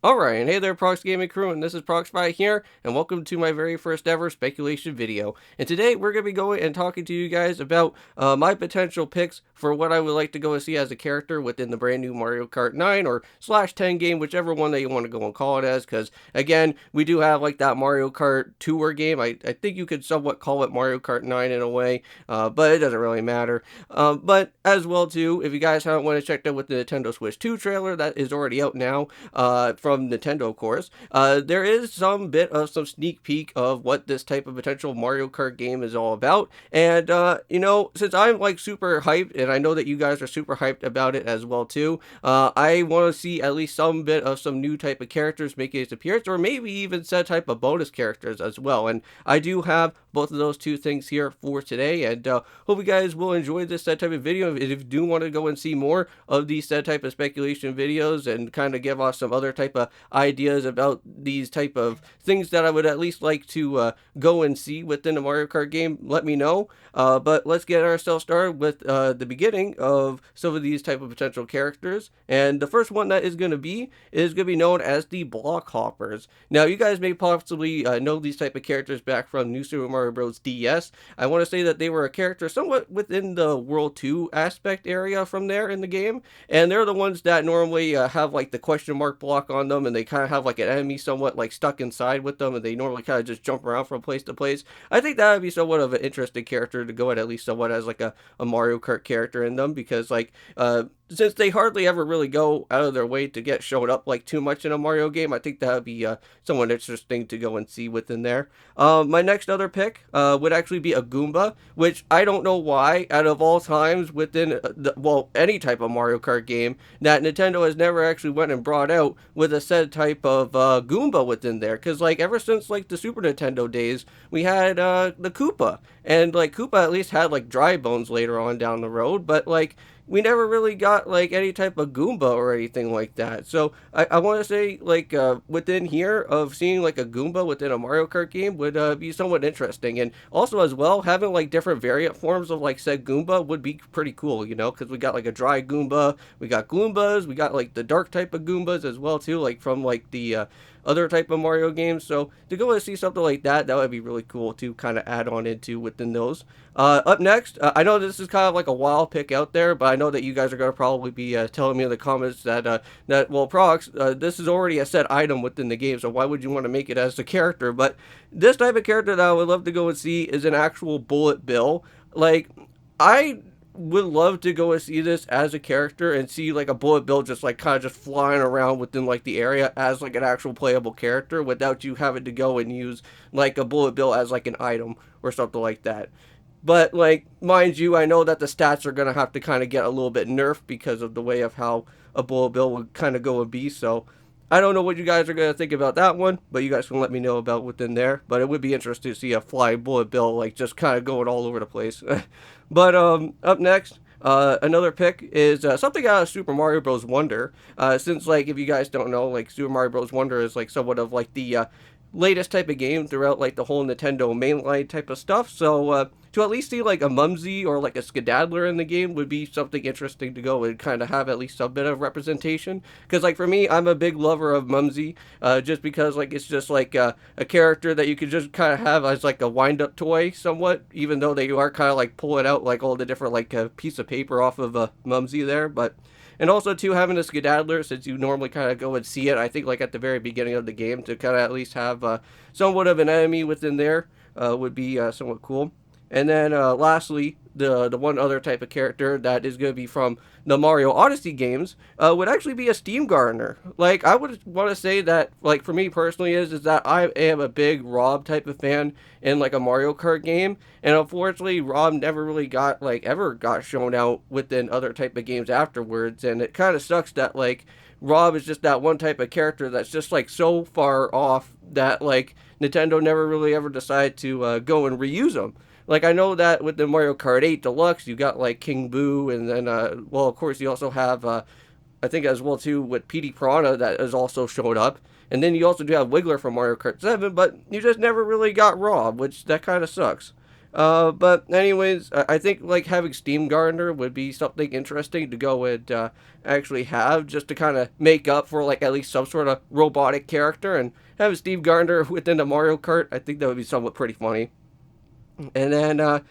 Alright, and hey there Prox Gaming Crew, and this is Proxify here, and welcome to my very first ever speculation video. And today we're going to be going and talking to you guys about my potential picks for what I would like to go and see as a character within the brand new Mario Kart 9 or slash 10 game, whichever one that you want to go and call it as, because again, we do have like that Mario Kart tour game. I think you could somewhat call it Mario Kart 9 in a way, but it doesn't really matter. But as well too, if you guys haven't went and checked out with the Nintendo Switch 2 trailer, that is already out now, from Nintendo, of course. There is some bit of some sneak peek of what this type of potential Mario Kart game is all about. And, since I'm like super hyped, and I know that you guys are super hyped about it as well too, I want to see at least some bit of some new type of characters making its appearance, or maybe even set type of bonus characters as well. And I do have both of those two things here for today, and hope you guys will enjoy this set type of video. If you do want to go and see more of these set type of speculation videos and kind of give off some other type of ideas about these type of things that I would at least like to go and see within a Mario Kart game, let me know. But let's get ourselves started with the beginning of some of these type of potential characters. And the first one that is going to be known as the Block Hoppers. Now, you guys may possibly know these type of characters back from New Super Mario Bros. DS. I want to say that they were a character somewhat within the World 2 aspect area from there in the game, and they're the ones that normally have like the question mark block on them, and they kind of have like an enemy somewhat like stuck inside with them, and they normally kind of just jump around from place to place. I think that would be somewhat of an interesting character to go at least somewhat as like a Mario Kart character in them, because like since they hardly ever really go out of their way to get shown up like too much in a Mario game, I think that would be somewhat interesting to go and see within there. My next other pick would actually be a Goomba, which I don't know why, out of all times within any type of Mario Kart game, that Nintendo has never actually went and brought out with a said type of Goomba within there. Because like ever since like the Super Nintendo days, we had the Koopa, and like Koopa at least had like dry bones later on down the road, but like we never really got like any type of Goomba or anything like that. So I want to say like within here of seeing like a Goomba within a Mario Kart game would be somewhat interesting, and also as well having like different variant forms of like said Goomba would be pretty cool, because we got like a dry Goomba, we got Goombas, we got like the dark type of Goombas as well too, like from like the other type of Mario games. So to go and see something like that, that would be really cool to kind of add on into within those. Up next, I know this is kind of like a wild pick out there, but I know that you guys are going to probably be telling me in the comments that well, Prox, this is already a set item within the game, so why would you want to make it as a character? But this type of character that I would love to go and see is an actual Bullet Bill. Like, I would love to go and see this as a character and see like a Bullet Bill just like kind of just flying around within like the area as like an actual playable character without you having to go and use like a Bullet Bill as like an item or something like that. But like, mind you, I know that the stats are gonna have to kind of get a little bit nerfed because of the way of how a Bullet Bill would kind of go and be. So I don't know what you guys are gonna think about that one, but you guys can let me know about within there. But it would be interesting to see a flying Bullet Bill like just kind of going all over the place. But up next, another pick is something out of Super Mario Bros. Wonder. Since like if you guys don't know, like Super Mario Bros. Wonder is like somewhat of like the latest type of game throughout like the whole Nintendo mainline type of stuff. So to at least see like a Mumsy or like a Skedaddler in the game would be something interesting to go and kind of have at least a bit of representation. Because like for me, I'm a big lover of Mumsy, just because like it's just like a character that you could just kind of have as like a wind up toy somewhat, even though they are kind of like pulling out like all the different like piece of paper off of Mumsy there, but. And also, too, having a Skedaddler, since you normally kind of go and see it, I think, like, at the very beginning of the game, to kind of at least have somewhat of an enemy within there would be somewhat cool. And then, lastly, the one other type of character that is going to be from the Mario Odyssey games would actually be a Steam Gardener. Like, I would want to say that, like, for me personally is that I am a big Rob type of fan in, like, a Mario Kart game. And unfortunately, Rob never really got, like, ever got shown out within other type of games afterwards. And it kind of sucks that, like, Rob is just that one type of character that's just, like, so far off that, like, Nintendo never really ever decided to go and reuse them. Like, I know that with the Mario Kart 8 Deluxe, you got, like, King Boo, and then, well, of course, you also have, I think as well, too, with Petey Piranha that has also showed up. And then you also do have Wiggler from Mario Kart 7, but you just never really got Rob, which that kind of sucks. But anyways, I think like having Steam Gardener would be something interesting to go and actually have, just to kind of make up for like at least some sort of robotic character, and have Steve Gardener within the Mario Kart. I think that would be somewhat pretty funny. And then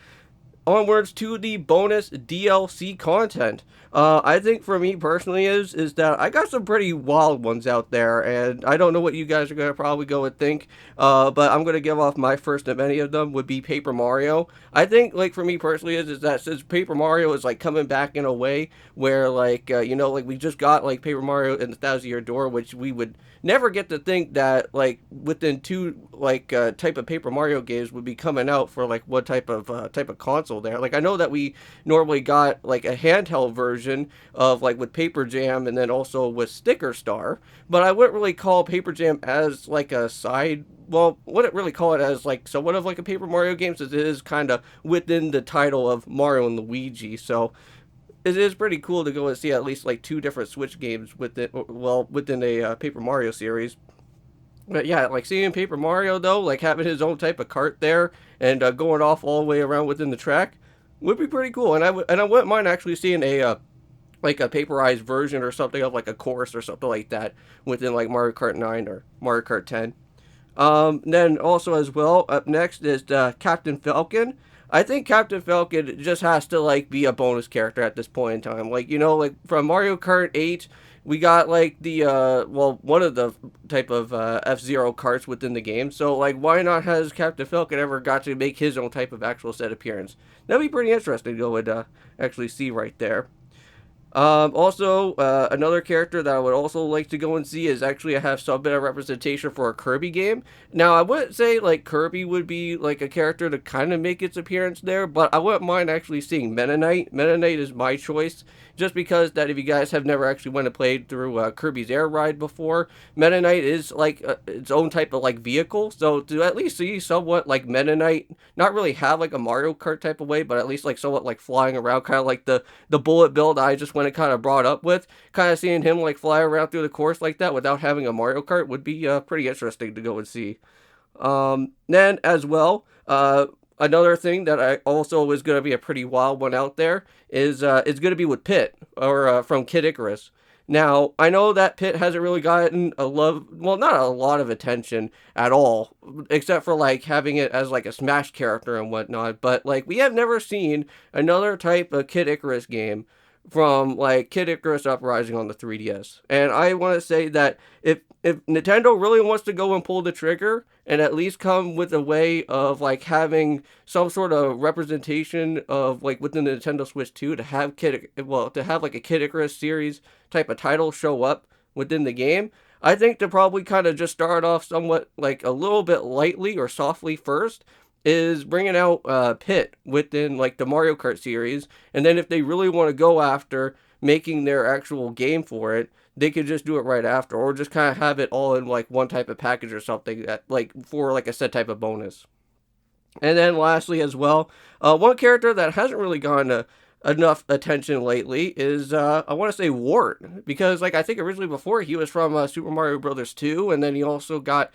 onwards to the bonus DLC content. I think for me personally is that I got some pretty wild ones out there, and I don't know what you guys are gonna probably go and think. But I'm gonna give off my first of any of them would be Paper Mario. I think like for me personally is that since Paper Mario is like coming back in a way where like like we just got like Paper Mario in the Thousand Year Door, which we would never get to think that like within two like type of Paper Mario games would be coming out for like what type of console there. Like I know that we normally got like a handheld version of like with Paper Jam and then also with Sticker Star, but I wouldn't really call Paper Jam as like a side. Well, wouldn't really call it as like somewhat of like a Paper Mario game, since it is kind of within the title of Mario and Luigi. So it is pretty cool to go and see at least like two different Switch games within, well, within a Paper Mario series. But yeah, like seeing Paper Mario though, like having his own type of cart there and going off all the way around within the track would be pretty cool. And I wouldn't mind actually seeing a like a paperized version or something of like a course or something like that within like Mario Kart 9 or Mario Kart 10. Then also as well, up next is Captain Falcon. I think Captain Falcon just has to like be a bonus character at this point in time. Like like from Mario Kart 8, we got like the well, one of the type of F-Zero carts within the game. So like why not has Captain Falcon ever got to make his own type of actual set appearance? That'd be pretty interesting to go and actually see right there. Also, another character that I would also like to go and see is actually have some bit of representation for a Kirby game. Now, I wouldn't say like Kirby would be like a character to kind of make its appearance there, but I wouldn't mind actually seeing Meta Knight. Meta Knight is my choice, just because that if you guys have never actually went and played through Kirby's Air Ride before, Meta Knight is like its own type of like vehicle. So to at least see somewhat like Meta Knight, not really have like a Mario Kart type of way, but at least like somewhat like flying around, kind of like the bullet build I just went and kind of brought up with, kind of seeing him like fly around through the course like that without having a Mario Kart would be pretty interesting to go and see. Then as well, another thing that I also is going to be a pretty wild one out there is it's going to be with Pit or from Kid Icarus. Now, I know that Pit hasn't really gotten a love, well, not a lot of attention at all, except for like having it as like a Smash character and whatnot. But like we have never seen another type of Kid Icarus game from like Kid Icarus Uprising on the 3DS. And I want to say that if Nintendo really wants to go and pull the trigger and at least come with a way of like having some sort of representation of like within the Nintendo Switch 2 to have to have like a Kid Icarus series type of title show up within the game, I think to probably kind of just start off somewhat like a little bit lightly or softly first is bringing out Pit within like the Mario Kart series, and then if they really want to go after making their actual game for it, they could just do it right after, or just kind of have it all in like one type of package or something that like for like a set type of bonus. And then lastly as well, one character that hasn't really gone enough attention lately is I want to say Wart, because like I think originally before he was from Super Mario Brothers 2, and then he also got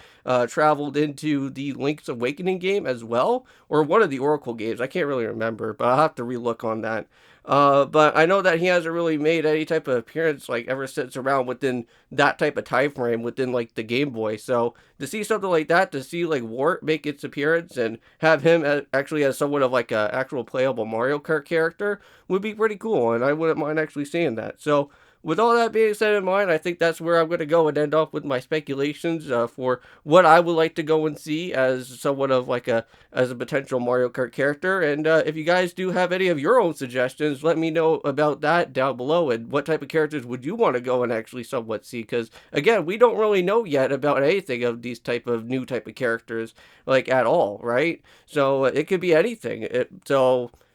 traveled into the Link's Awakening game as well, or one of the Oracle games. I can't really remember, but I'll have to relook on that. But I know that he hasn't really made any type of appearance like ever since around within that type of time frame within like the Game Boy. So to see something like that, to see like Wart make its appearance and have him actually as somewhat of like a actual playable Mario Kart character would be pretty cool, and I wouldn't mind actually seeing that. So with all that being said in mind, I think that's where I'm going to go and end off with my speculations for what I would like to go and see as somewhat of like a potential Mario Kart character. And if you guys do have any of your own suggestions, let me know about that down below, and what type of characters would you want to go and actually somewhat see, because again, we don't really know yet about anything of these type of new type of characters like at all, right? So it could be anything.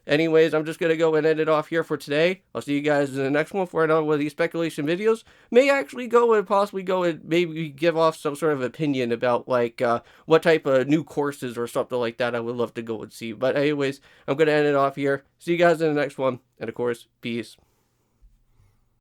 Anyways, I'm just going to go and end it off here for today. I'll see you guys in the next one for another one of these speculation videos. May actually go and possibly go and maybe give off some sort of opinion about like what type of new courses or something like that I would love to go and see. But anyways, I'm going to end it off here. See you guys in the next one. And of course, peace.